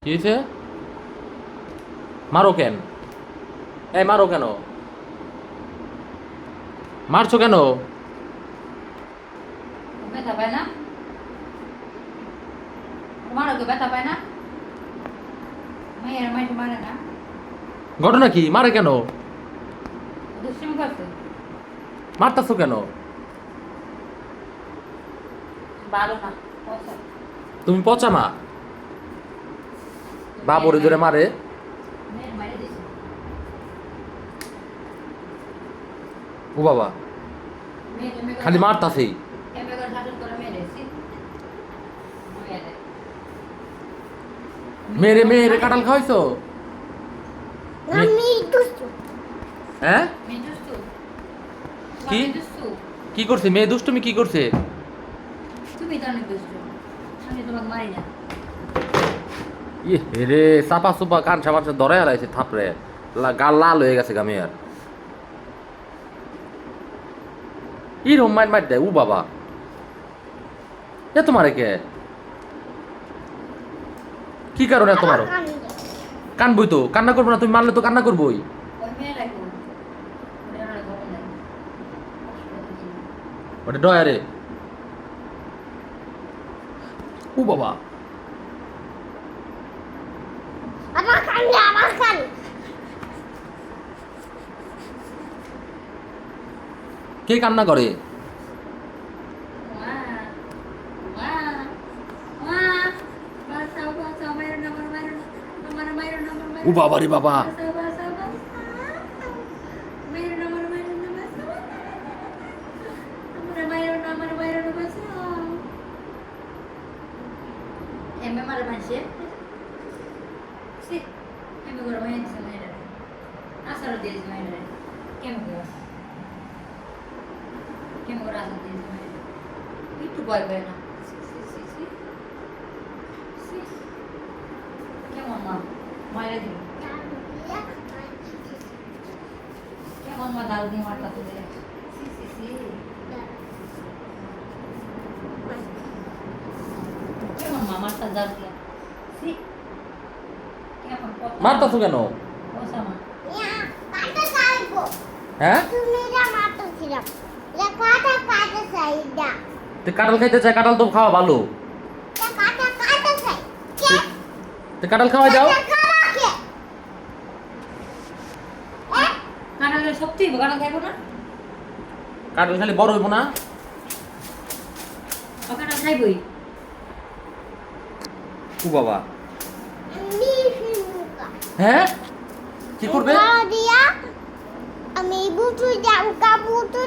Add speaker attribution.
Speaker 1: কি হয়েছে? মারো কেন? এই মারো কেন? মারছো কেন?
Speaker 2: ব্যথা পায় না? মারো তো ব্যথা পায় না? মায়ের মাইকে মারে না?
Speaker 1: ঘটনা কি? মারে কেন?
Speaker 2: দুষ্টামি করছে?
Speaker 1: মারতাছো কেন?
Speaker 2: ভালো না, পয়সা।
Speaker 1: তুমি পচা মা, বাবরে ধরে মারে।
Speaker 2: মেয়ের মাইরে দিছে।
Speaker 1: ও বাবা,
Speaker 2: মেয়েকে মেয়ে
Speaker 1: খালি মারতাছেই।
Speaker 2: এমনি করে শাসন করে মেরেছি। মেয়েরে।
Speaker 1: মেরে মেরে কাঁঠাল খাওয়াইছো?
Speaker 3: আমি দুষ্টু।
Speaker 1: হ্যাঁ?
Speaker 2: মেয়ে দুষ্টু।
Speaker 1: কি?
Speaker 2: মেয়ে দুষ্টু।
Speaker 1: কি করছে মেয়ে? দুষ্টুমি কি করছে?
Speaker 2: তুমি তো অনেক দুষ্টু। আমি তোমাকে মারি না।
Speaker 1: ইয়ে রে, চাপা চুপা কান সামান ধরে হারাইছে থাপড়ে, গাল লাল হয়ে গেছে গামে আর এরম মাইর মাইর দেয়। ও বাবা, এ তোমারে কে? কি কারণে তোমারও কানবই তো? কান্না করবো না? তুমি মারলে তো কান্না করবোই।
Speaker 2: ওই মেয়েরাই করবে। ওদের আর ঘরে নাই।
Speaker 1: ওটা ডয়ারে। ও বাবা,
Speaker 3: আমার কানে আমার কান।
Speaker 1: কে কান্না করে?
Speaker 2: মা, মা, মা, বাঁচাও, বাঁচাও, মাইরো না, আমার মাইরো না, আমার মাইরো না, আমার মাইরো
Speaker 1: ও
Speaker 2: না।
Speaker 1: বাবা রে বাবা,
Speaker 2: বাঁচাও, বাঁচাও, বাঁচাও। মাইরো না, আমার মাইরো না, বাঁচাও। আমার মাইরো না, আমার মাইরো না, বাঁচাও। এমএ মারে মানছে? ছি, এমএ করে মাইরে দিছে মাইরে। আসারও দিয়েছে মাইরে। কেমন করে? কেমন করে আসার দিয়েছে মাইরে? একটু ভয় পায় না। ছি, ছি, ছি, ছি। ছি। কেমন মা? মাইরে দিল। কেমন মা দাল দিয়ে মারতা তুলে? ছি, ছি, ছি। কেমন মা মারতা দাল দিয়া? ছি। কেমন কথা?
Speaker 1: মারতাছো কেন?
Speaker 2: পয়সা মা।
Speaker 3: কাটা চাইবো।
Speaker 1: হ্যাঁ?
Speaker 3: তুমি যা মারতেছিলাম। কাটা কাটা চাইদা।
Speaker 1: তো কাঁঠাল খাইতে চাই, কাঁঠাল তো খাওয়া ভালো।
Speaker 3: কাটা কাটা চাই। কে?
Speaker 1: তো কাঁঠাল খাওয়াই দাও।
Speaker 3: খাওয়া কে?
Speaker 2: কাঁঠালের শক্তি কাঁঠাল খাইবো না?
Speaker 1: কাঁঠাল খালি বড় হইব না?
Speaker 2: ও কাঁঠাল খাইবই।
Speaker 1: ও বাবা,
Speaker 3: আমি ফিরুকা।
Speaker 1: হ্যাঁ কি করবে?
Speaker 3: দিয়া আমি বুটু যাও কা বুটু